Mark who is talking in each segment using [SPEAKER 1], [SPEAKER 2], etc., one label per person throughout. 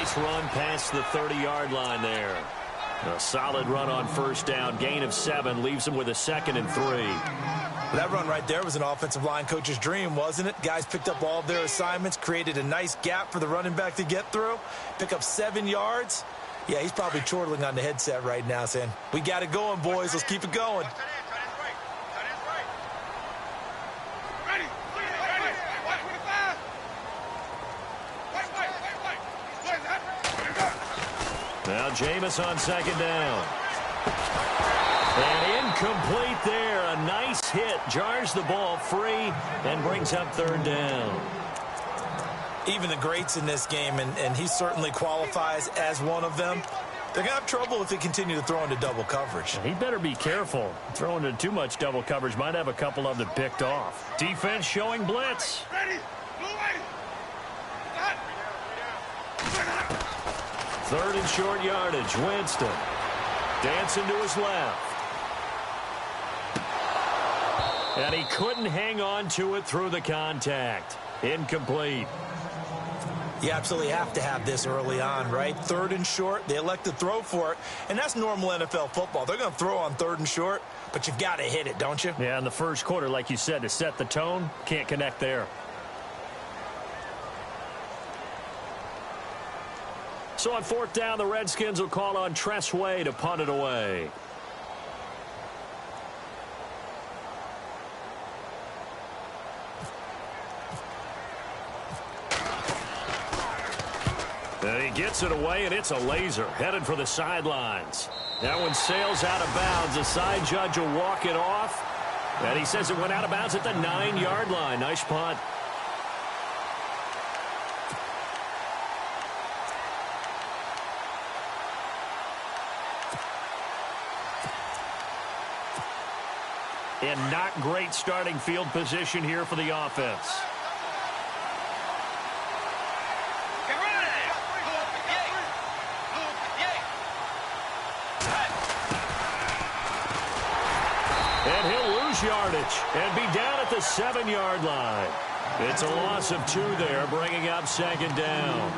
[SPEAKER 1] Nice run past the 30-yard line there. A solid run on first down. Gain of 7 leaves him with a 2nd and 3.
[SPEAKER 2] That run right there was an offensive line coach's dream, wasn't it? Guys picked up all of their assignments, created a nice gap for the running back to get through, pick up 7 yards. Yeah, he's probably chortling on the headset right now saying, we got it going, boys. Let's keep it going.
[SPEAKER 1] Now Jameis on 2nd down. And incomplete there. A nice hit. Jars the ball free and brings up 3rd down.
[SPEAKER 2] Even the greats in this game, and he certainly qualifies as one of them, they're going to have trouble if they continue to throw into double coverage.
[SPEAKER 1] He better be careful. Throwing into too much double coverage might have a couple of them picked off. Defense showing blitz. Third and short yardage. Winston dancing to his left. And he couldn't hang on to it through the contact. Incomplete.
[SPEAKER 2] You absolutely have to have this early on, right? 3rd and short, they elect to throw for it, and that's normal NFL football. They're going to throw on 3rd and short, but you've got to hit it, don't you?
[SPEAKER 1] Yeah, in the first quarter, like you said, to set the tone, can't connect there. So on 4th down, the Redskins will call on Tress Way to punt it away. And he gets it away, and it's a laser headed for the sidelines. That one sails out of bounds. The side judge will walk it off. And he says it went out of bounds at the 9-yard line. Nice punt. And not great starting field position here for the offense. And he'll lose yardage and be down at the 7-yard line. It's a loss of 2 there, bringing up 2nd down.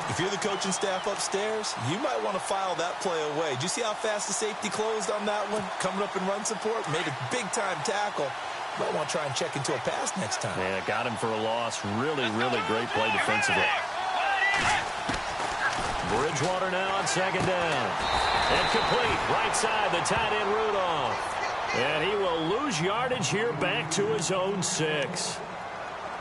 [SPEAKER 2] If you're the coaching staff upstairs, you might want to file that play away. Did you see how fast the safety closed on that one? Coming up in run support, made a big-time tackle. Might want to try and check into a pass next time.
[SPEAKER 1] Yeah, got him for a loss. Really, really great play defensively. Bridgewater now on 2nd down. And complete, right side, the tight end Rudolph. And he will lose yardage here back to his own 6.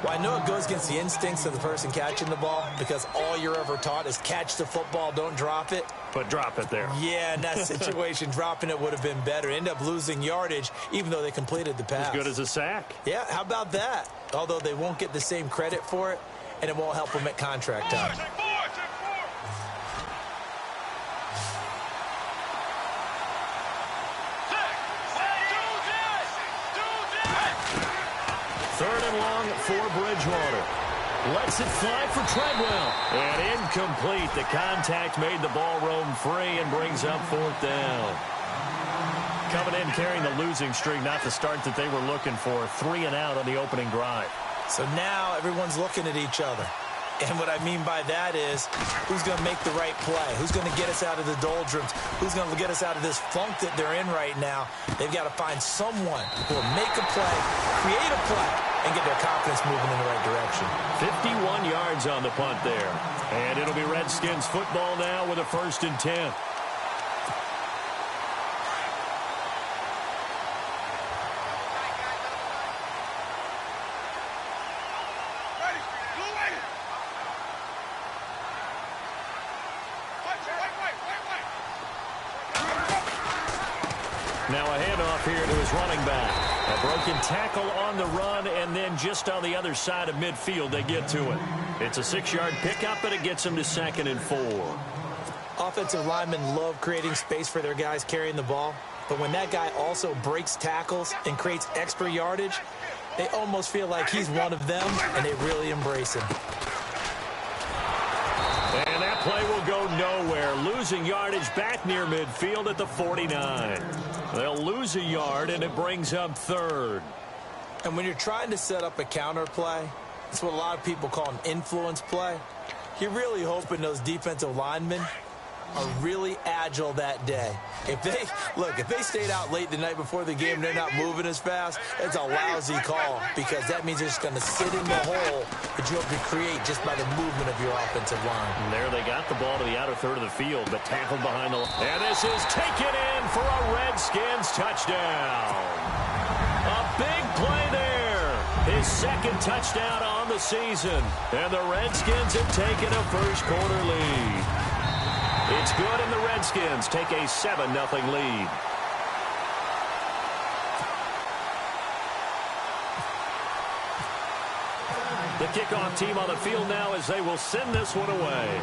[SPEAKER 2] Well, I know it goes against the instincts of the person catching the ball because all you're ever taught is catch the football, don't drop it.
[SPEAKER 1] But drop it there.
[SPEAKER 2] Yeah, in that situation, dropping it would have been better. End up losing yardage even though they completed the pass.
[SPEAKER 1] As good as a sack.
[SPEAKER 2] Yeah, how about that? Although they won't get the same credit for it, and it won't help them at contract time.
[SPEAKER 1] Third and long for Bridgewater. Lets it fly for Treadwell. And incomplete. The contact made the ball roam free and brings up 4th down. Coming in carrying the losing streak, not the start that they were looking for. 3 and out on the opening drive.
[SPEAKER 2] So now everyone's looking at each other. And what I mean by that is, who's going to make the right play? Who's going to get us out of the doldrums? Who's going to get us out of this funk that they're in right now? They've got to find someone who will make a play, create a play, and get their confidence moving in the right direction.
[SPEAKER 1] 51 yards on the punt there. And it'll be Redskins football now with a 1st and 10. Now a handoff here to his running back. A broken tackle on the run, and then just on the other side of midfield, they get to it. It's a 6-yard pickup, and it gets them to 2nd and 4.
[SPEAKER 2] Offensive linemen love creating space for their guys carrying the ball, but when that guy also breaks tackles and creates extra yardage, they almost feel like he's one of them, and they really embrace him.
[SPEAKER 1] And that play will go nowhere. Losing yardage back near midfield at the 49. They'll lose a yard, and it brings up 3rd.
[SPEAKER 2] And when you're trying to set up a counter play, it's what a lot of people call an influence play. You're really hoping those defensive linemen are really agile that day. If they stayed out late the night before the game, they're not moving as fast, it's a lousy call because that means they're just going to sit in the hole that you hope to create just by the movement of your offensive line.
[SPEAKER 1] And there they got the ball to the outer third of the field, but tackled behind the line. And this is taken in for a Redskins touchdown. A big play there. His second touchdown on the season. And the Redskins have taken a first-quarter lead. It's good, and the Redskins take a 7-0 lead. The kickoff team on the field now as they will send this one away.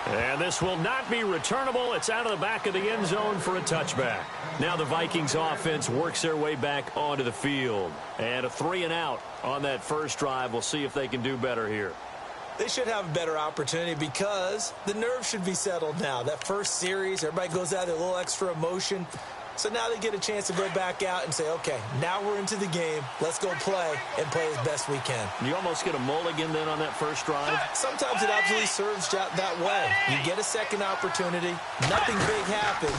[SPEAKER 1] And this will not be returnable. It's out of the back of the end zone for a touchback. Now the Vikings offense works their way back onto the field. And a 3-and-out on that first drive. We'll see if they can do better here.
[SPEAKER 2] They should have a better opportunity because the nerves should be settled now. That first series, everybody goes out with a little extra emotion. So now they get a chance to go back out and say, okay, now we're into the game. Let's go play and play as best we can.
[SPEAKER 1] You almost get a mulligan then on that first drive?
[SPEAKER 2] Sometimes it absolutely serves that way. You get a second opportunity. Nothing big happened.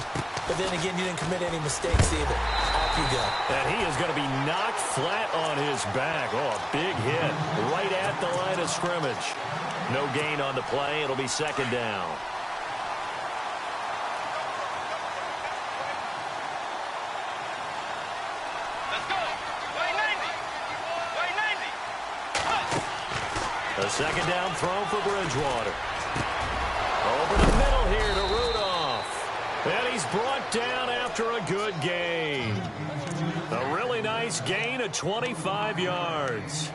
[SPEAKER 2] But then again, you didn't commit any mistakes either. Off you go.
[SPEAKER 1] And he is going to be knocked flat on his back. Oh, a big hit right at the line of scrimmage. No gain on the play. It'll be second down.
[SPEAKER 3] Let's go. Way 90. Way 90.
[SPEAKER 1] A second down throw for Bridgewater. Over the middle here to Rudolph. And he's brought down after a good gain. A really nice gain of 25 yards.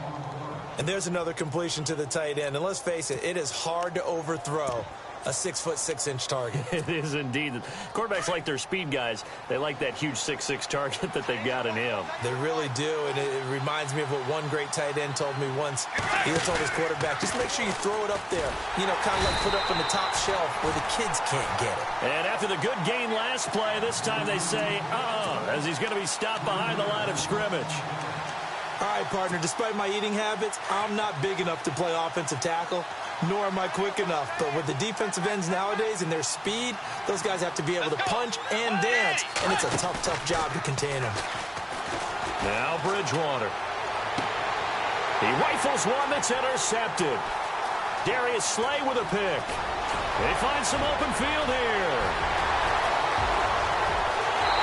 [SPEAKER 2] And there's another completion to the tight end. And let's face it, it is hard to overthrow a 6'6" target.
[SPEAKER 1] It is indeed. Quarterbacks like their speed guys. They like that huge 6'6" target that they've got in him.
[SPEAKER 2] They really do, and it reminds me of what one great tight end told me once. He told his quarterback, just make sure you throw it up there, you know, kind of like put up on the top shelf where the kids can't get it.
[SPEAKER 1] And after the good gain last play, this time they say, as he's going to be stopped behind the line of scrimmage.
[SPEAKER 2] All right, partner, despite my eating habits, I'm not big enough to play offensive tackle, nor am I quick enough. But with the defensive ends nowadays and their speed, those guys have to be able to punch and dance, and it's a tough, tough job to contain them.
[SPEAKER 1] Now Bridgewater. He rifles one that's intercepted. Darius Slay with a pick. They find some open field here.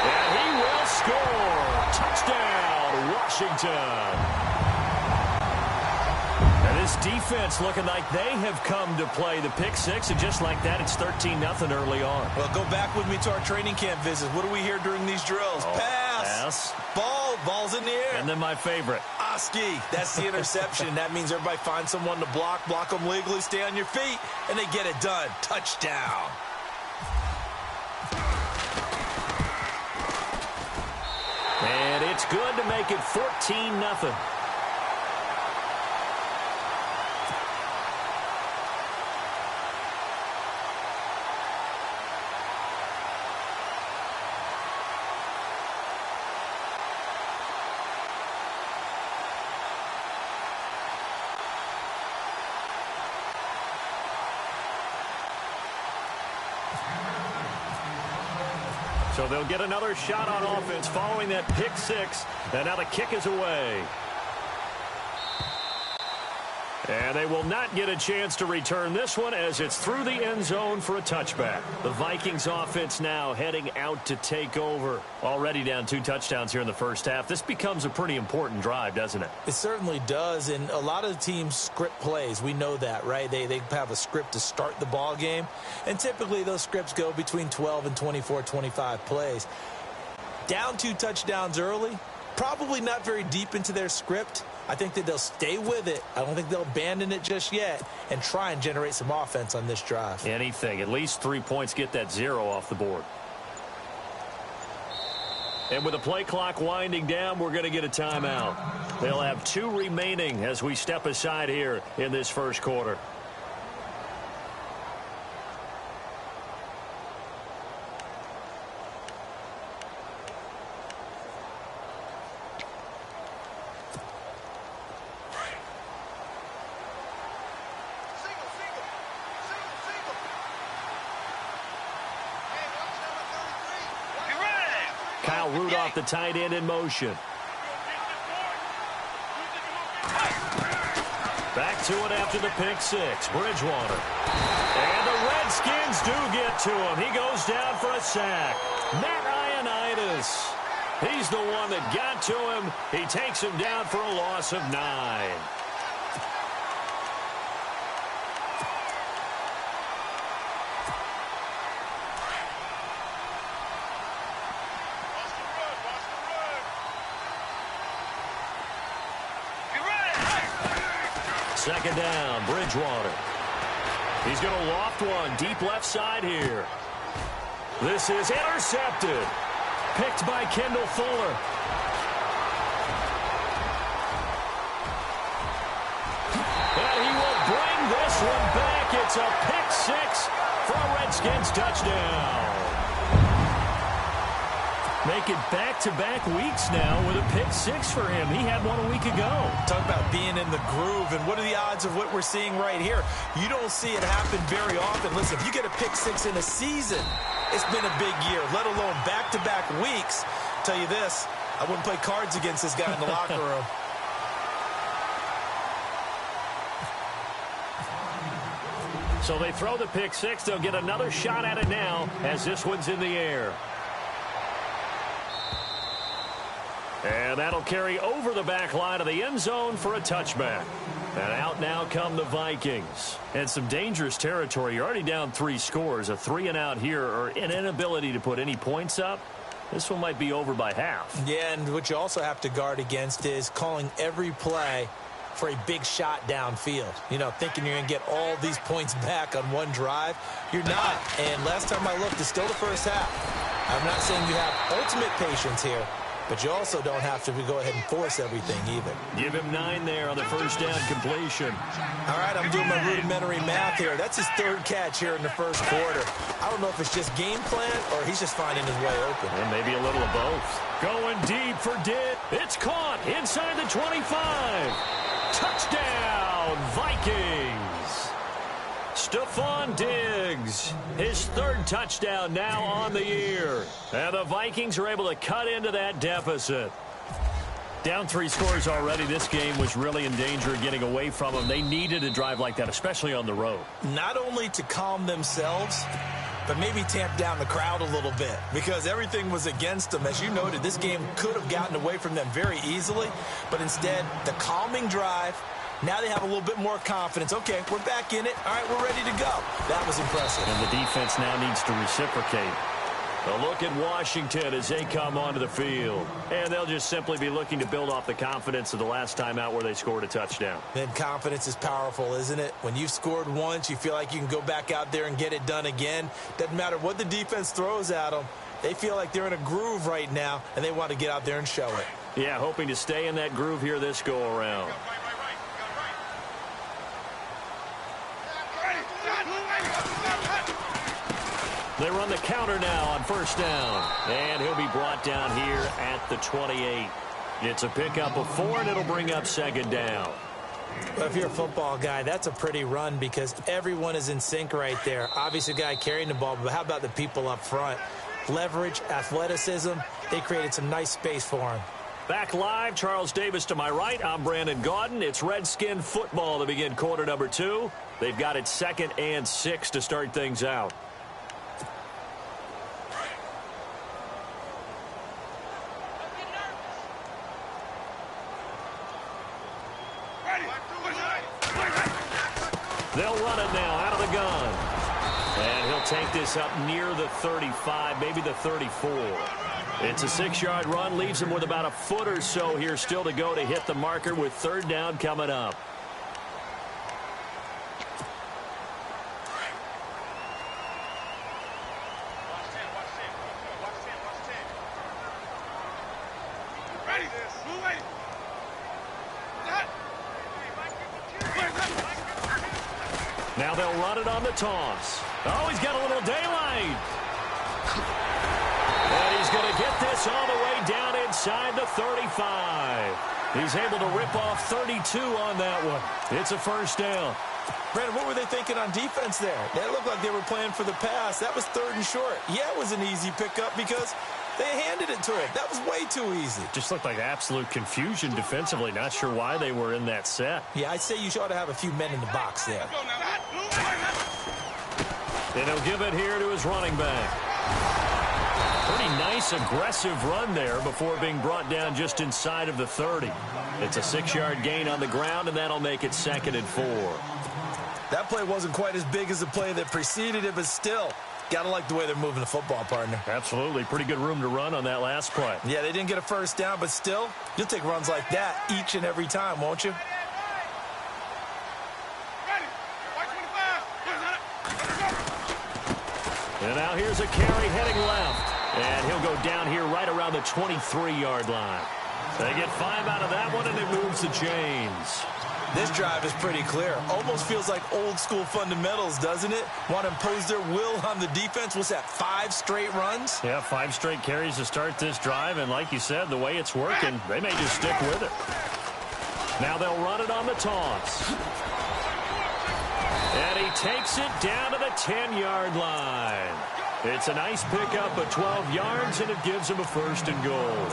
[SPEAKER 1] And he will score. Touchdown, Washington. And this defense looking like they have come to play the pick six, and just like that, it's 13-0 early on.
[SPEAKER 2] Well, go back with me to our training camp visits. What do we hear during these drills? Pass. Ball's in the air.
[SPEAKER 1] And then my favorite.
[SPEAKER 2] Oski. That's the interception. That means everybody finds someone to block them legally, stay on your feet, and they get it done. Touchdown.
[SPEAKER 1] And it's good to make it 14-0. So they'll get another shot on offense following that pick six. And now the kick is away. And they will not get a chance to return this one as it's through the end zone for a touchback. The Vikings offense now heading out to take over. Already down 2 touchdowns here in the first half. This becomes a pretty important drive, doesn't it?
[SPEAKER 2] It certainly does, and a lot of teams script plays. We know that, right? They have a script to start the ball game, and typically those scripts go between 12 and 24, 25 plays. Down 2 touchdowns early, probably not very deep into their script. I think that they'll stay with it. I don't think they'll abandon it just yet and try and generate some offense on this drive.
[SPEAKER 1] Anything. At least 3 points, get that 0 off the board. And with the play clock winding down, we're going to get a timeout. They'll have 2 remaining as we step aside here in this first quarter. Kyle Rudolph, the tight end, in motion. Back to it after the pick six. Bridgewater. And the Redskins do get to him. He goes down for a sack. Matt Ioannidis. He's the one that got to him. He takes him down for a loss of 9. Second down, Bridgewater. He's going to loft one deep left side here. This is intercepted. Picked by Kendall Fuller. And he will bring this one back. It's a pick six for a Redskins touchdown. Make it back-to-back weeks now with a pick six for him. He had one a week ago.
[SPEAKER 2] Talk about being in the groove, and what are the odds of what we're seeing right here? You don't see it happen very often. Listen, if you get a pick six in a season, it's been a big year, let alone back-to-back weeks. Tell you this, I wouldn't play cards against this guy in the locker room.
[SPEAKER 1] So they throw the pick six. They'll get another shot at it now as this one's in the air. And that'll carry over the back line of the end zone for a touchback. And out now come the Vikings. And some dangerous territory. You're already down 3 scores. A 3-and-out here, or an inability to put any points up. This one might be over by half.
[SPEAKER 2] Yeah, and what you also have to guard against is calling every play for a big shot downfield. You know, thinking you're going to get all these points back on one drive. You're not. And last time I looked, it's still the first half. I'm not saying you have ultimate patience here, but you also don't have to go ahead and force everything either.
[SPEAKER 1] Give him 9 there on the first down completion.
[SPEAKER 2] All right, I'm doing my rudimentary math here. That's his 3rd catch here in the first quarter. I don't know if it's just game plan or he's just finding his way open.
[SPEAKER 1] And maybe a little of both. Going deep for Ditt. It's caught inside the 25. Touchdown, Vikings. Stephon Diggs, his 3rd touchdown now on the year. And the Vikings are able to cut into that deficit. Down 3 scores already. This game was really in danger of getting away from them. They needed a drive like that, especially on the road.
[SPEAKER 2] Not only to calm themselves, but maybe tamp down the crowd a little bit, because everything was against them. As you noted, this game could have gotten away from them very easily, but instead, the calming drive. Now they have a little bit more confidence. Okay, we're back in it. All right, we're ready to go. That was impressive.
[SPEAKER 1] And the defense now needs to reciprocate. A look at Washington as they come onto the field. And they'll just simply be looking to build off the confidence of the last time out where they scored a touchdown.
[SPEAKER 2] Then confidence is powerful, isn't it? When you've scored once, you feel like you can go back out there and get it done again. Doesn't matter what the defense throws at them. They feel like they're in a groove right now, and they want to get out there and show it.
[SPEAKER 1] Yeah, hoping to stay in that groove here this go-around. They run the counter now on first down. And he'll be brought down here at the 28. It's a pickup of 4, and it'll bring up 2nd down.
[SPEAKER 2] Well, if you're a football guy, that's a pretty run because everyone is in sync right there. Obviously, the guy carrying the ball, but how about the people up front? Leverage, athleticism, they created some nice space for him.
[SPEAKER 1] Back live, Charles Davis to my right. I'm Brandon Gaudin. It's Redskin football to begin quarter number 2. They've got it 2nd and 6 to start things out. They'll run it now out of the gun. And he'll take this up near the 35, maybe the 34. It's a 6-yard run, leaves him with about a foot or so here still to go to hit the marker with 3rd down coming up. Now they'll run it on the toss. Oh, he's got a little daylight. And he's going to get this all the way down inside the 35. He's able to rip off 32 on that one. It's a first down.
[SPEAKER 2] Brandon, what were they thinking on defense there? That looked like they were playing for the pass. That was 3rd and short. Yeah, it was an easy pickup because They handed it to him. That was way too easy.
[SPEAKER 1] Just looked like absolute confusion defensively. Not sure why they were in that set.
[SPEAKER 2] Yeah, I'd say you ought to have a few men in the box there.
[SPEAKER 1] And he'll give it here to his running back. Pretty nice, aggressive run there before being brought down just inside of the 30. It's a 6-yard gain on the ground, and that'll make it 2nd and 4.
[SPEAKER 2] That play wasn't quite as big as the play that preceded it, but still, got to like the way they're moving the football, partner.
[SPEAKER 1] Absolutely. Pretty good room to run on that last play.
[SPEAKER 2] Yeah, they didn't get a first down, but still, you'll take runs like that each and every time, won't you?
[SPEAKER 1] And now here's a carry heading left. And he'll go down here right around the 23-yard line. They get 5 out of that one, and it moves the chains.
[SPEAKER 2] This drive is pretty clear. Almost feels like old-school fundamentals, doesn't it? Want to impose their will on the defense. What's that, 5 straight runs?
[SPEAKER 1] Yeah, 5 straight carries to start this drive. And like you said, the way it's working, they may just stick with it. Now they'll run it on the toss. And he takes it down to the 10-yard line. It's a nice pickup of 12 yards, and it gives him a 1st and goal.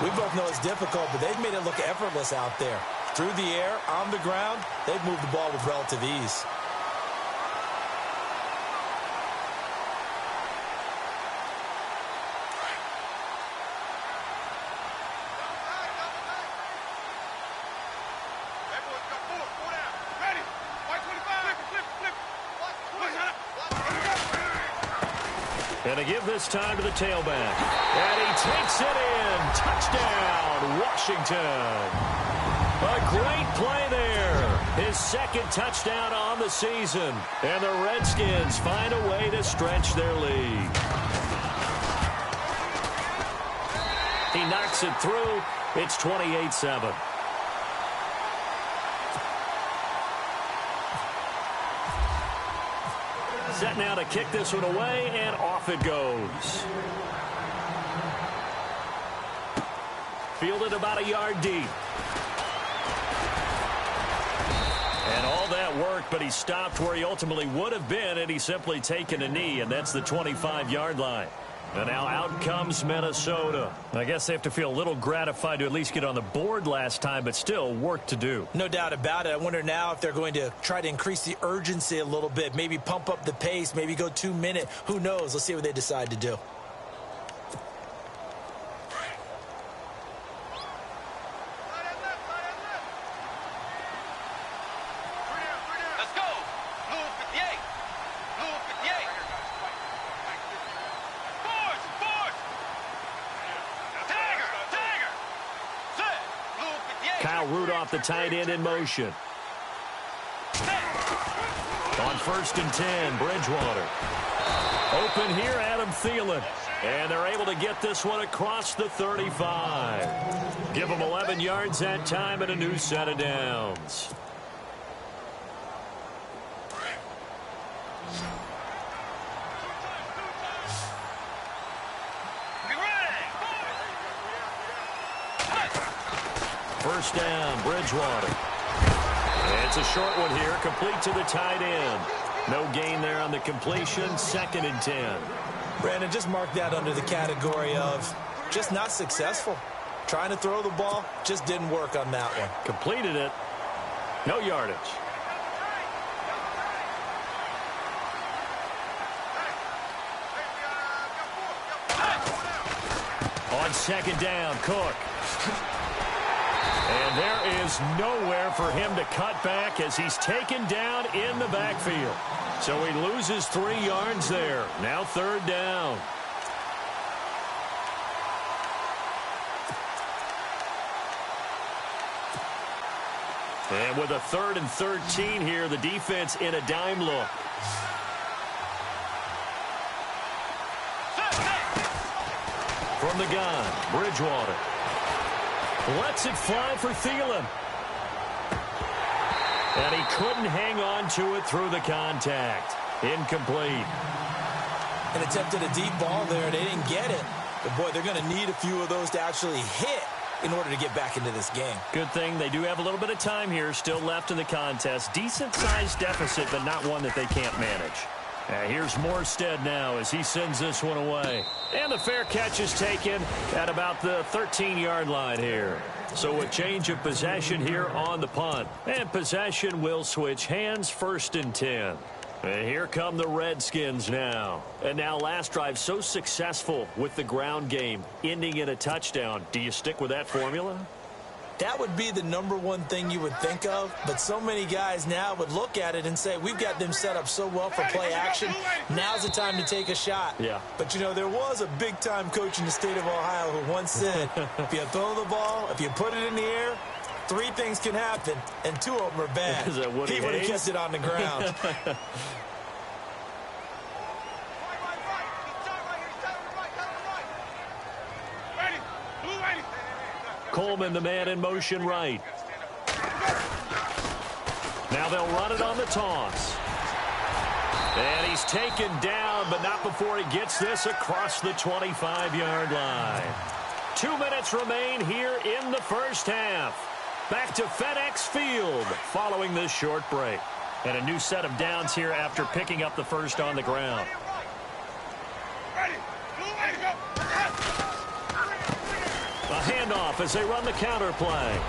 [SPEAKER 2] We both know it's difficult, but they've made it look effortless out there. Through the air, on the ground, they've moved the ball with relative ease.
[SPEAKER 1] And to give this time to the tailback. And he takes it in. Touchdown, Washington. A great play there. His 2nd touchdown on the season. And the Redskins find a way to stretch their lead. He knocks it through. It's 28-7. Set now to kick this one away, and off it goes. Fielded about a yard deep. And all that work, but he stopped where he ultimately would have been, and he's simply taken a knee, and that's the 25-yard line. And now out comes Minnesota. I guess they have to feel a little gratified to at least get on the board last time, but still work to do.
[SPEAKER 2] No doubt about it. I wonder now if they're going to try to increase the urgency a little bit, maybe pump up the pace, maybe go 2-minute. Who knows? Let's see what they decide to do.
[SPEAKER 1] The tight end in motion. On 1st and 10, Bridgewater. Open here, Adam Thielen. And they're able to get this one across the 35. Give them 11 yards that time and a new set of downs. First down, Bridgewater. It's a short one here, complete to the tight end. No gain there on the completion, 2nd and 10.
[SPEAKER 2] Brandon, just mark that under the category of just not successful. Trying to throw the ball, just didn't work on that one.
[SPEAKER 1] Completed it, no yardage. On 2nd down, Cook. And there is nowhere for him to cut back as he's taken down in the backfield. So he loses 3 yards there. Now 3rd down. And with a 3rd and 13 here, the defense in a dime look. From the gun, Bridgewater. Lets it fly for Thielen. And he couldn't hang on to it through the contact. Incomplete.
[SPEAKER 2] And attempted a deep ball there. They didn't get it. But, boy, they're going to need a few of those to actually hit in order to get back into this game.
[SPEAKER 1] Good thing they do have a little bit of time here still left in the contest. Decent-sized deficit, but not one that they can't manage. And here's Morstead now as he sends this one away. And the fair catch is taken at about the 13-yard line here. So a change of possession here on the punt. And possession will switch hands, 1st and 10. And here come the Redskins now. And now last drive so successful with the ground game, ending in a touchdown. Do you stick with that formula?
[SPEAKER 2] That would be the #1 thing you would think of, but so many guys now would look at it and say, we've got them set up so well for play action. Now's the time to take a shot.
[SPEAKER 1] Yeah.
[SPEAKER 2] But, you know, there was a big-time coach in the state of Ohio who once said, if you throw the ball, if you put it in the air, 3 things can happen, and 2 of them are bad.
[SPEAKER 1] Is that what
[SPEAKER 2] he would have kept it on the ground.
[SPEAKER 1] Coleman, the man in motion right. Now they'll run it on the toss. And he's taken down, but not before he gets this across the 25-yard line. 2 minutes remain here in the first half. Back to FedEx Field following this short break. And a new set of downs here after picking up the first on the ground. A handoff as they run the counter play.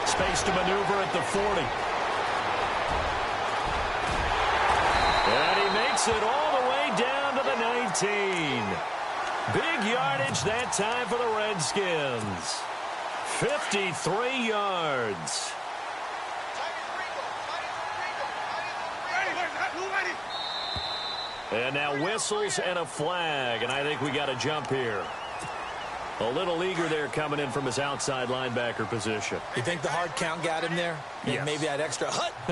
[SPEAKER 1] Space to maneuver at the 40. And he makes it all the way down to the 19. Big yardage that time for the Redskins. 53 yards. And now whistles and a flag, and I think we got a jump here. A little eager there coming in from his outside linebacker position.
[SPEAKER 2] You think the hard count got him there?
[SPEAKER 1] Yes.
[SPEAKER 2] Maybe that extra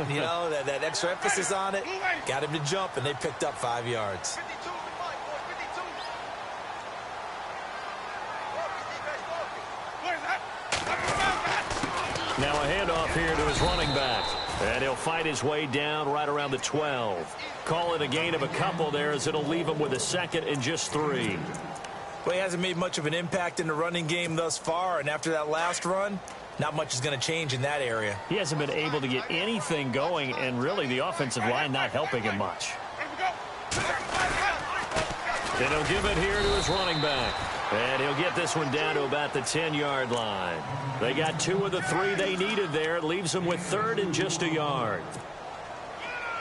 [SPEAKER 2] you know, that extra emphasis on it. Got him to jump, and they picked up 5 yards.
[SPEAKER 1] Now a handoff here to his running back. And he'll fight his way down right around the 12. Call it a gain of a couple there as it'll leave him with a 2nd and just 3.
[SPEAKER 2] Well, he hasn't made much of an impact in the running game thus far, and after that last run, not much is going to change in that area.
[SPEAKER 1] He hasn't been able to get anything going, and really the offensive line not helping him much. And he'll give it here to his running back. And he'll get this one down to about the 10-yard line. They got 2 of the 3 they needed there. It leaves them with 3rd and just a yard.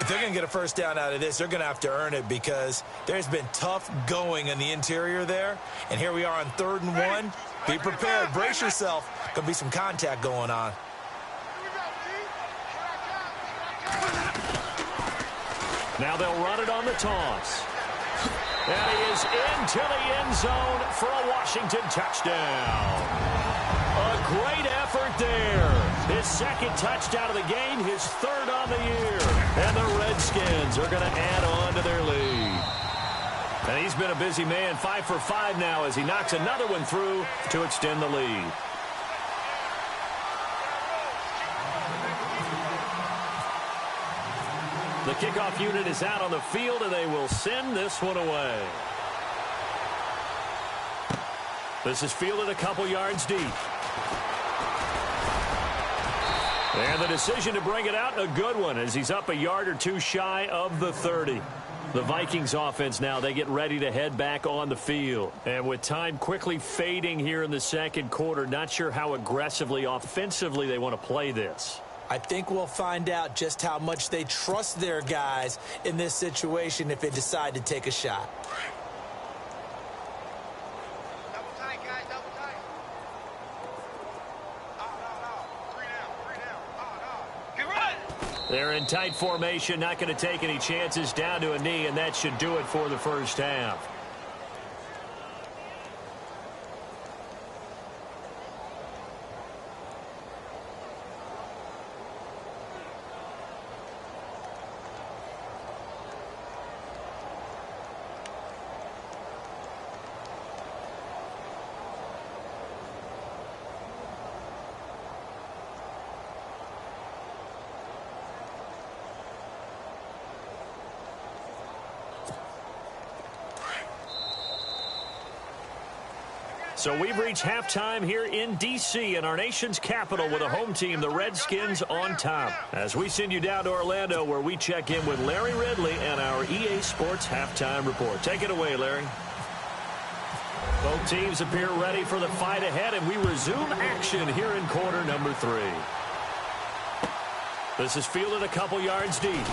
[SPEAKER 2] If they're going to get a first down out of this, they're going to have to earn it because there's been tough going in the interior there. And here we are on 3rd and 1. Be prepared. Brace yourself. Going to be some contact going on.
[SPEAKER 1] Now they'll run it on the toss. And he is into the end zone for a Washington touchdown. A great effort there. His 2nd touchdown of the game, his 3rd on the year. And the Redskins are going to add on to their lead. And he's been a busy man, 5 for 5 now as he knocks another one through to extend the lead. The kickoff unit is out on the field, and they will send this one away. This is fielded a couple yards deep. And the decision to bring it out, a good one, as he's up a yard or 2 shy of the 30. The Vikings offense now, they get ready to head back on the field. And with time quickly fading here in the 2nd quarter, not sure how aggressively, offensively they want to play this.
[SPEAKER 2] I think we'll find out just how much they trust their guys in this situation if they decide to take a shot.
[SPEAKER 3] Double tight, guys, double tight. Three down. Get right.
[SPEAKER 1] They're in tight formation, not going to take any chances, down to a knee, and that should do it for the first half. So we've reached halftime here in D.C. in our nation's capital with a home team, the Redskins, on top. As we send you down to Orlando where we check in with Larry Ridley and our EA Sports Halftime Report. Take it away, Larry. Both teams appear ready for the fight ahead, and we resume action here in quarter number 3. This is fielded a couple yards deep.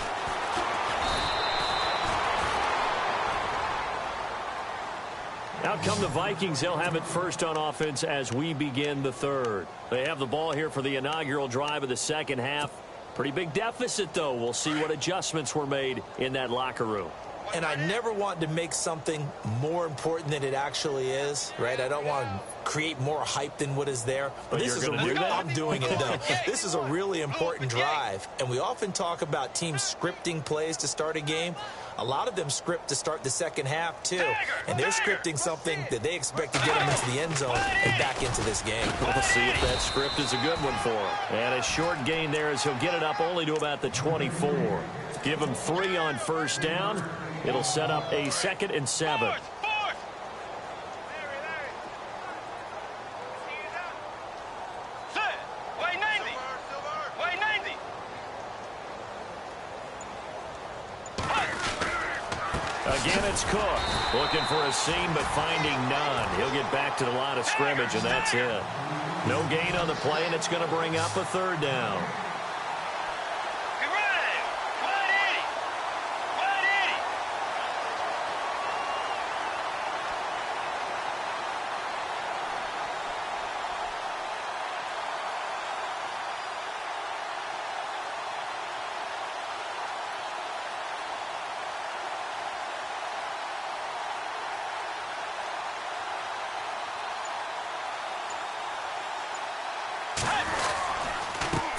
[SPEAKER 1] Out come the Vikings. They'll have it first on offense as we begin the third. They have the ball here for the inaugural drive of the second half. Pretty big deficit, though. We'll see what adjustments were made in that locker room.
[SPEAKER 2] And I never want to make something more important than it actually is, right? I don't want to create more hype than what is there.
[SPEAKER 1] But
[SPEAKER 2] this is
[SPEAKER 1] you're going to do that?
[SPEAKER 2] I'm doing it, though. This is a really important drive. And we often talk about teams scripting plays to start a game. A lot of them script to start the second half, too. And they're scripting something that they expect to get them into the end zone and back into this game.
[SPEAKER 1] We'll see if that script is a good one for him. And a short gain there as he'll get it up only to about the 24. Give him 3 on first down. It'll set up a 2nd and 7. Again, it's Cook. Looking for a seam, but finding none. He'll get back to the line of scrimmage, and that's it. No gain on the play, and it's going to bring up a 3rd down.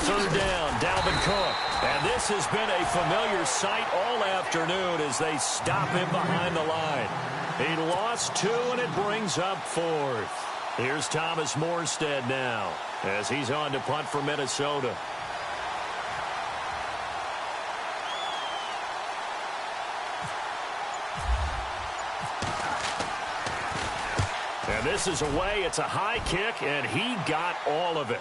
[SPEAKER 1] Third down, Dalvin Cook. And this has been a familiar sight all afternoon as they stop him behind the line. He lost 2, and it brings up 4th. Here's Thomas Morstead now as he's on to punt for Minnesota. And this is away. It's a high kick, and he got all of it.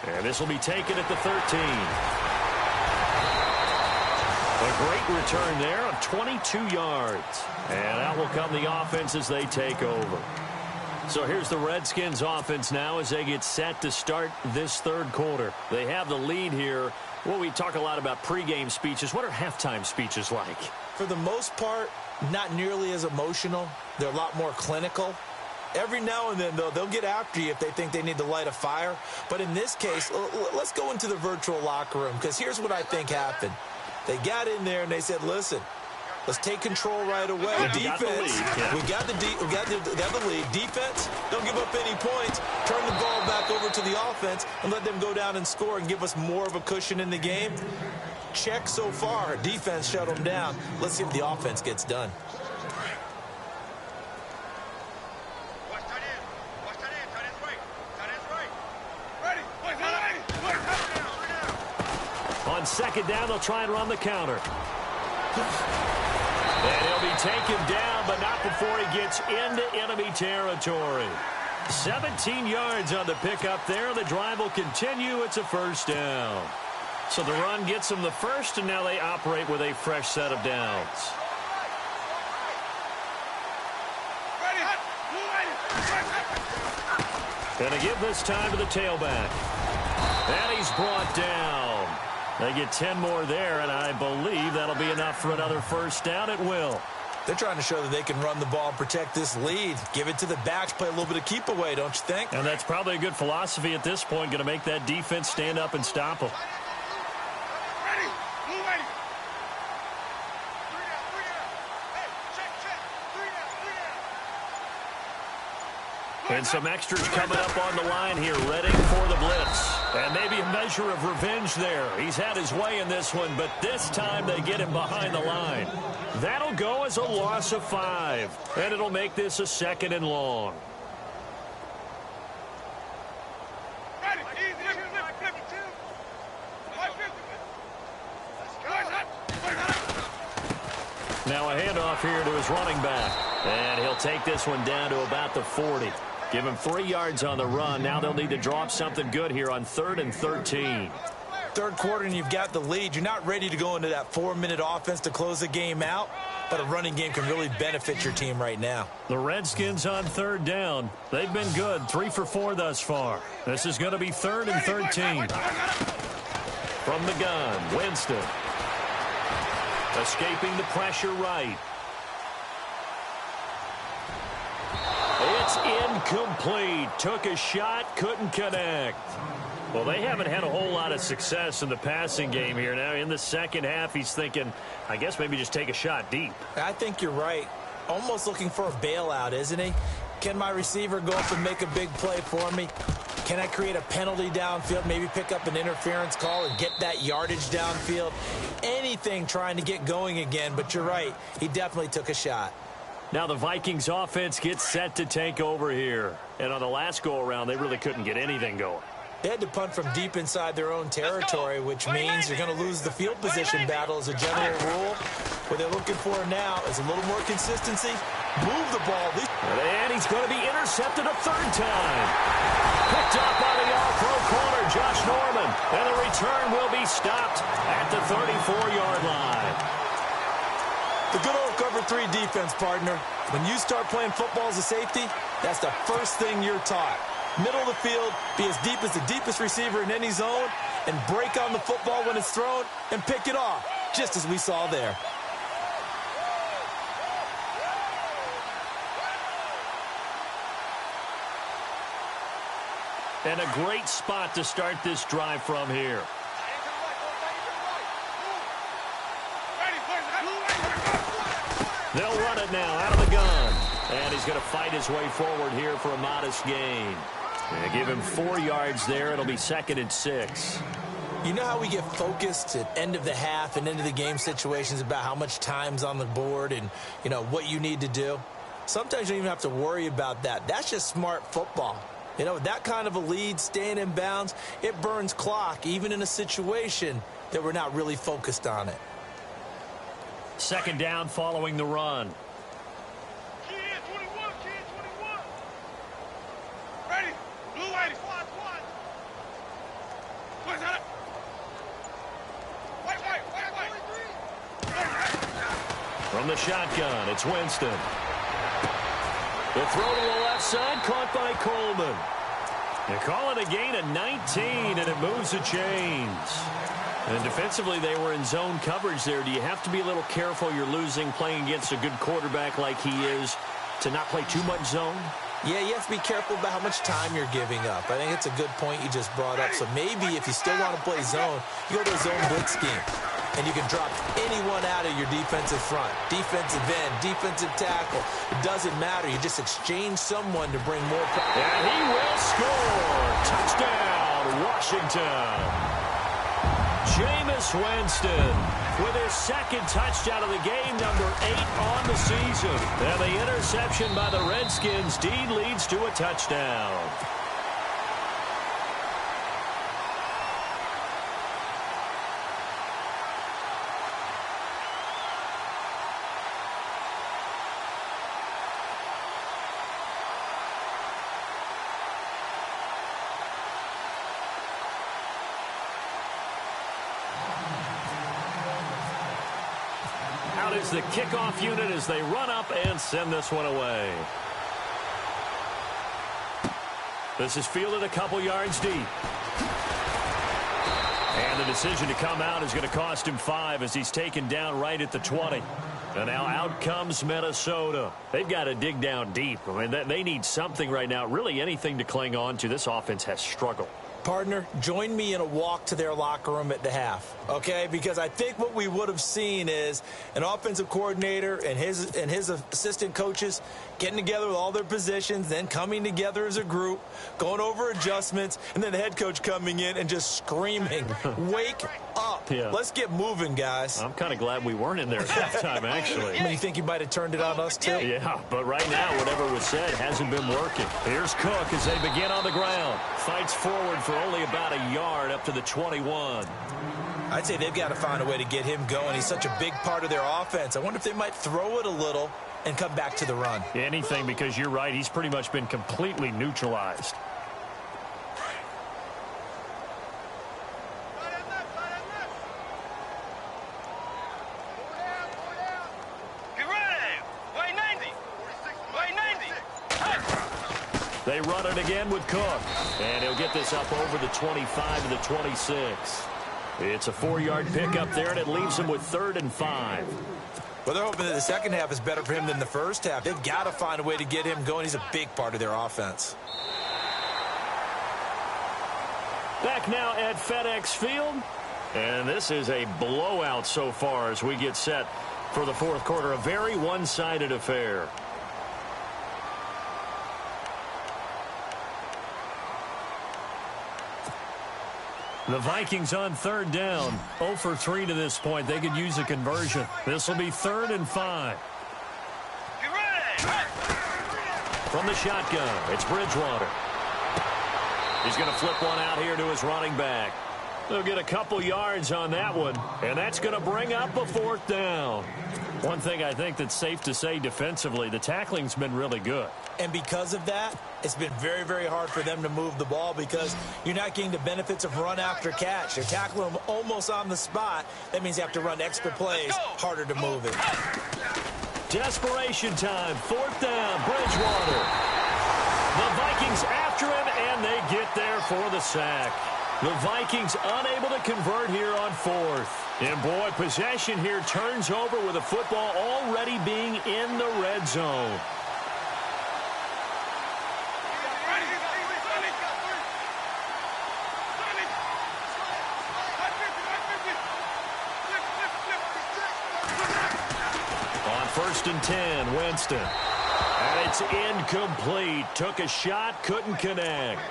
[SPEAKER 1] And this will be taken at the 13. A great return there of 22 yards. And out will come the offense as they take over. So here's the Redskins offense now as they get set to start this third quarter. They have the lead here. Well, we talk a lot about pregame speeches. What are halftime speeches like?
[SPEAKER 2] For the most part, not nearly as emotional. They're a lot more clinical. Every now and then, though, they'll get after you if they think they need to light a fire. But in this case, let's go into the virtual locker room, because here's what I think happened. They got in there and they said, listen, let's take control right away. Defense, we got the lead. Defense, don't give up any points. Turn the ball back over to the offense and let them go down and score and give us more of a cushion in the game. Check so far. Defense shut them down. Let's see if the offense gets done.
[SPEAKER 1] On second down, they'll try and run the counter. And he'll be taken down, but not before he gets into enemy territory. 17 yards on the pickup there. The drive will continue. It's a first down. So the run gets them the first, and now they operate with a fresh set of downs. And they give this time to the tailback. And he's brought down. They get 10 more there, and I believe that'll be enough for another first down. It will.
[SPEAKER 2] They're trying to show that they can run the ball and protect this lead. Give it to the backs, play a little bit of keep away, don't you think?
[SPEAKER 1] And that's probably a good philosophy at this point, going to make that defense stand up and stop them. And some extras coming up on the line here, ready for the blitz. And maybe a measure of revenge there. He's had his way in this one, but this time they get him behind the line. That'll go as a loss of 5. And it'll make this a 2nd and long. Now a handoff here to his running back. And he'll take this one down to about the 40. Give him 3 yards on the run. Now they'll need to draw up something good here on 3rd and 13.
[SPEAKER 2] Third quarter and you've got the lead. You're not ready to go into that 4-minute offense to close the game out, but a running game can really benefit your team right now.
[SPEAKER 1] The Redskins on 3rd down. They've been good, 3 for 4 thus far. This is going to be 3rd and 13. From the gun, Winston. Escaping the pressure right. It's incomplete. Took a shot, couldn't connect. Well, they haven't had a whole lot of success in the passing game here. Now, in the second half, he's thinking, I guess maybe just take a shot deep.
[SPEAKER 2] I think you're right. Almost looking for a bailout, isn't he? Can my receiver go up and make a big play for me? Can I create a penalty downfield, maybe pick up an interference call and get that yardage downfield? Anything trying to get going again, but you're right. He definitely took a shot.
[SPEAKER 1] Now the Vikings offense gets set to take over here. And on the last go-around, they really couldn't get anything going.
[SPEAKER 2] They had to punt from deep inside their own territory, which means you're going to lose the field position battle as a general rule. What they're looking for now is a little more consistency. Move the ball.
[SPEAKER 1] And he's going to be intercepted a 3rd time. Picked up by the all-pro corner, Josh Norman. And the return will be stopped at the 34-yard line.
[SPEAKER 2] The good old cover 3 defense, partner. When you start playing football as a safety, that's the first thing you're taught. Middle of the field, be as deep as the deepest receiver in any zone, and break on the football when it's thrown and pick it off, just as we saw there.
[SPEAKER 1] And a great spot to start this drive from here. They'll run it now out of the gun. And he's going to fight his way forward here for a modest gain. And give him 4 yards there. It'll be 2nd and 6.
[SPEAKER 2] You know how we get focused at end of the half and end of the game situations about how much time's on the board and, you know, what you need to do? Sometimes you don't even have to worry about that. That's just smart football. You know, that kind of a lead, staying in bounds, it burns clock, even in a situation that we're not really focused on it.
[SPEAKER 1] 2nd down following the run. From the shotgun, it's Winston. The throw to the left side, caught by Coleman. They call it a gain of 19, and it moves the chains. And defensively, they were in zone coverage there. Do you have to be a little careful? You're losing, playing against a good quarterback like he is, to not play too much zone?
[SPEAKER 2] Yeah, you have to be careful about how much time you're giving up. I think it's a good point you just brought up. So maybe if you still want to play zone, you go to a zone blitz scheme. And you can drop anyone out of your defensive front. Defensive end, defensive tackle. It doesn't matter. You just exchange someone to bring more pressure.
[SPEAKER 1] And he will score. Touchdown, Washington. Jameis Winston with his 2nd touchdown of the game, number 8 on the season. And the interception by the Redskins. Dean leads to a touchdown. Out is the kickoff unit as they run up and send this one away. This is fielded a couple yards deep. And the decision to come out is going to cost him 5 as he's taken down right at the 20. And now out comes Minnesota. They've got to dig down deep. I mean, they need something right now, really anything to cling on to. This offense has struggled.
[SPEAKER 2] Partner, join me in a walk to their locker room at the half, okay? Because I think what we would have seen is an offensive coordinator and his assistant coaches getting together with all their positions, then coming together as a group, going over adjustments, and then the head coach coming in and just screaming, wake up.
[SPEAKER 1] Yeah.
[SPEAKER 2] Let's get moving, guys.
[SPEAKER 1] I'm kind of glad we weren't in there at halftime, actually.
[SPEAKER 2] I mean, you think you might have turned it on us, too?
[SPEAKER 1] Yeah, but right now, whatever was said hasn't been working. Here's Cook as they begin on the ground. Fights forward for only about a yard up to the 21.
[SPEAKER 2] I'd say they've got to find a way to get him going. He's such a big part of their offense. I wonder if they might throw it a little and come back to the run.
[SPEAKER 1] Anything, because you're right. He's pretty much been completely neutralized. They run it again with Cook. And he'll get this up over the 25 to the 26. It's a 4-yard pickup there, and it leaves him with 3rd and 5.
[SPEAKER 2] Well, they're hoping that the second half is better for him than the first half. They've got to find a way to get him going. He's a big part of their offense.
[SPEAKER 1] Back now at FedEx Field. And this is a blowout so far as we get set for the fourth quarter. A very one-sided affair. The Vikings on 3rd down. 0 for 3 to this point. They could use a conversion. This will be 3rd and 5. From the shotgun, it's Bridgewater. He's going to flip one out here to his running back. They'll get a couple yards on that one, and that's going to bring up a 4th down. One thing I think that's safe to say defensively, the tackling's been really good.
[SPEAKER 2] And because of that, it's been very, very hard for them to move the ball because you're not getting the benefits of run after catch. They're tackling them almost on the spot. That means you have to run extra plays, harder to move it.
[SPEAKER 1] Desperation time, 4th down, Bridgewater. The Vikings after him, and they get there for the sack. The Vikings unable to convert here on 4th. And, boy, possession here turns over with the football already being in the red zone. On 1st and 10, Winston. And it's incomplete. Took a shot, couldn't connect.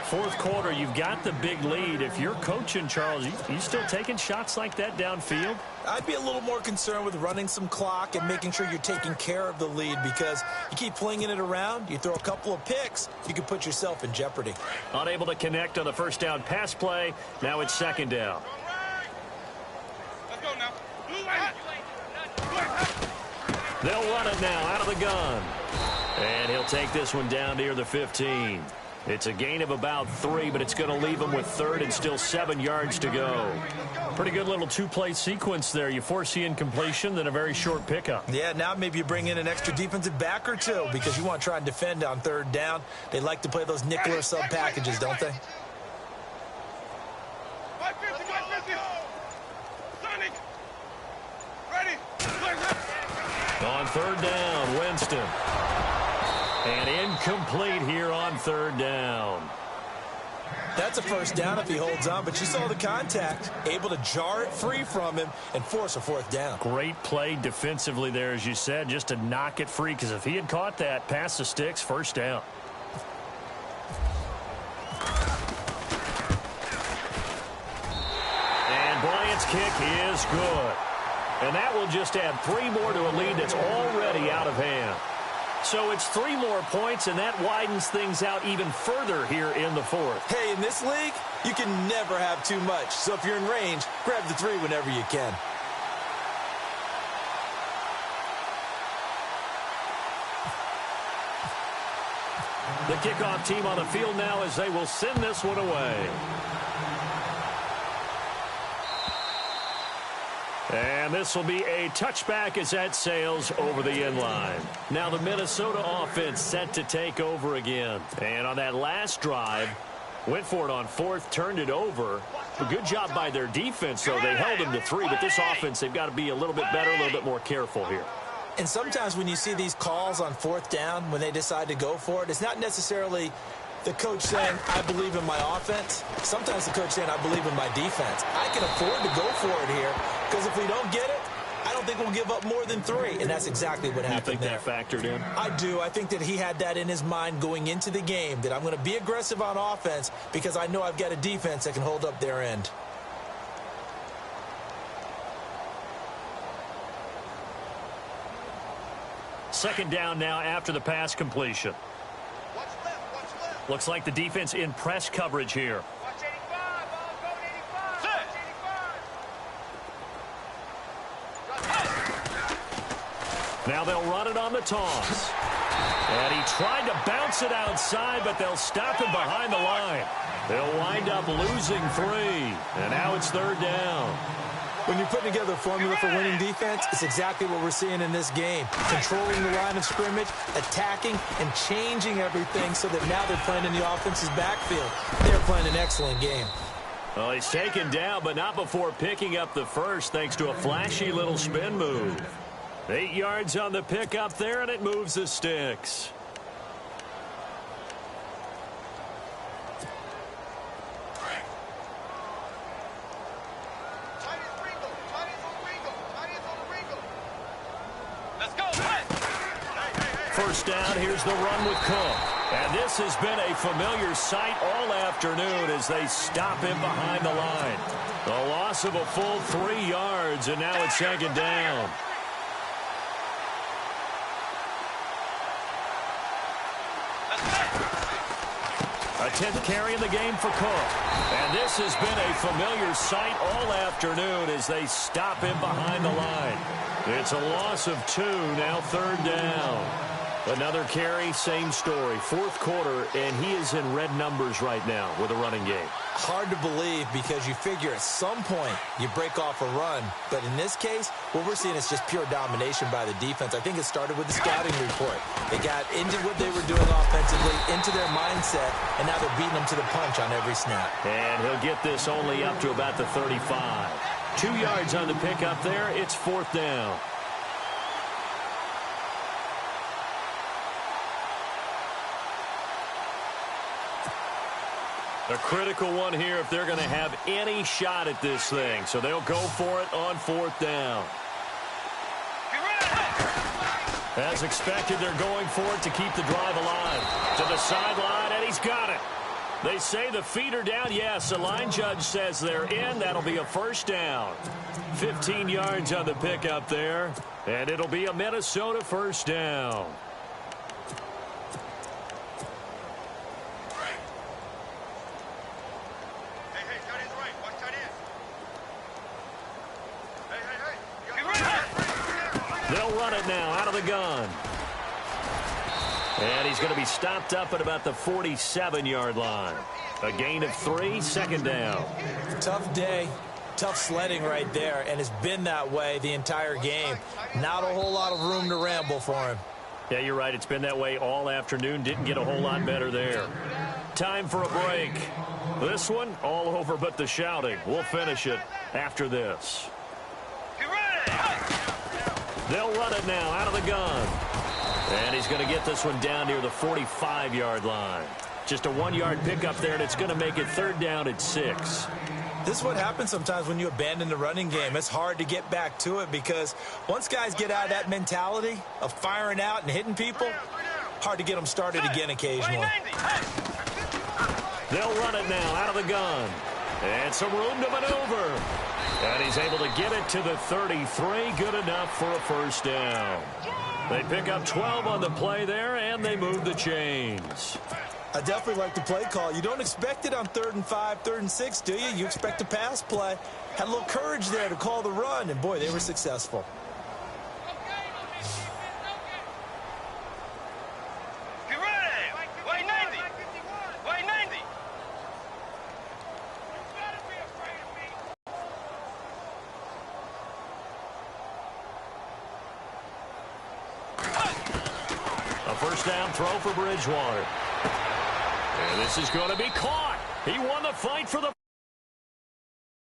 [SPEAKER 1] Fourth quarter, you've got the big lead. If you're coaching, Charles, you still taking shots like that downfield?
[SPEAKER 2] I'd be a little more concerned with running some clock and making sure you're taking care of the lead because you keep flinging it around, you throw a couple of picks, you can put yourself in jeopardy.
[SPEAKER 1] Unable to connect on the first down pass play. Now it's 2nd down.
[SPEAKER 3] Let's go now.
[SPEAKER 1] They'll run it now out of the gun. And he'll take this one down near the 15. It's a gain of about 3, but it's going to leave him with 3rd and still 7 yards to go. Pretty good little 2-play sequence there. You force the incompletion, then a very short pickup.
[SPEAKER 2] Yeah, now maybe you bring in an extra defensive back or two because you want to try and defend on 3rd down. They like to play those nickel or sub packages, don't they?
[SPEAKER 1] On 3rd down, Winston. And incomplete here on 3rd down.
[SPEAKER 2] That's a first down if he holds on, but you saw the contact, able to jar it free from him and force a 4th down.
[SPEAKER 1] Great play defensively there, as you said, just to knock it free, because if he had caught that, past the sticks, first down. And Bryant's kick is good. And that will just add 3 more to a lead that's already out of hand. So it's 3 more points, and that widens things out even further here in the 4th.
[SPEAKER 2] Hey, in this league, you can never have too much. So if you're in range, grab the 3 whenever you can.
[SPEAKER 1] The kickoff team on the field now as they will send this one away. And this will be a touchback as that sails over the end line. Now the Minnesota offense set to take over again. And on that last drive, went for it on 4th, turned it over. A good job by their defense, though. They held them to 3, but this offense, they've got to be a little bit better, a little bit more careful here.
[SPEAKER 2] And sometimes when you see these calls on 4th down, when they decide to go for it, it's not necessarily the coach saying, I believe in my offense. Sometimes the coach saying, I believe in my defense. I can afford to go for it here because if we don't get it, I don't think we'll give up more than 3. And that's exactly what happened there.
[SPEAKER 1] You think that factored in?
[SPEAKER 2] I do. I think that he had that in his mind going into the game, that I'm going to be aggressive on offense because I know I've got a defense that can hold up their end.
[SPEAKER 1] Second down now after the pass completion. Looks like the defense in press coverage here.
[SPEAKER 3] Watch 85, ball going 85. Watch 85.
[SPEAKER 1] Now they'll run it on the toss. And he tried to bounce it outside, but they'll stop him behind the line. They'll wind up losing 3. And now it's 3rd down.
[SPEAKER 2] When you're putting together a formula for winning defense, it's exactly what we're seeing in this game. Controlling the line of scrimmage, attacking, and changing everything so that now they're playing in the offense's backfield. They're playing an excellent game.
[SPEAKER 1] Well, he's taken down, but not before picking up the first thanks to a flashy little spin move. 8 yards on the pickup there, and it moves the sticks. First down, here's the run with Cook. And this has been a familiar sight all afternoon as they stop him behind the line. The loss of a full 3 yards, and now it's 2nd down. A 10th carry in the game for Cook. And this has been a familiar sight all afternoon as they stop him behind the line. It's a loss of 2, now 3rd down. Another carry, same story. 4th quarter, and he is in red numbers right now with a running game.
[SPEAKER 2] Hard to believe because you figure at some point you break off a run. But in this case, what we're seeing is just pure domination by the defense. I think it started with the scouting report. They got into what they were doing offensively, into their mindset, and now they're beating them to the punch on every snap.
[SPEAKER 1] And he'll get this only up to about the 35. 2 yards on the pickup there. It's 4th down. A critical one here if they're going to have any shot at this thing. So they'll go for it on 4th down. As expected, they're going for it to keep the drive alive. To the sideline, and he's got it. They say the feet are down. Yes, the line judge says they're in. That'll be a 1st down. 15 yards on the pickup there. And it'll be a Minnesota 1st down. They'll run it now out of the gun. And he's going to be stopped up at about the 47-yard line. A gain of 3, 2nd down.
[SPEAKER 2] Tough day, tough sledding right there, and it's been that way the entire game. Not a whole lot of room to ramble for him.
[SPEAKER 1] Yeah, you're right. It's been that way all afternoon. Didn't get a whole lot better there. Time for a break. This one, all over but the shouting. We'll finish it after this. They'll run it now out of the gun. And he's going to get this one down near the 45-yard line. Just a 1-yard pickup there, and it's going to make it 3rd down at 6.
[SPEAKER 2] This is what happens sometimes when you abandon the running game. It's hard to get back to it because once guys get out of that mentality of firing out and hitting people, hard to get them started again occasionally.
[SPEAKER 1] They'll run it now out of the gun. And some room to maneuver. And he's able to get it to the 33. Good enough for a 1st down. They pick up 12 on the play there, and they move the chains.
[SPEAKER 2] I definitely like the play call. You don't expect it on 3rd and 5, 3rd and 6, do you? You expect a pass play. Had a little courage there to call the run, and boy, they were successful.
[SPEAKER 1] First down throw for Bridgewater. And this is going to be caught. He won the fight for the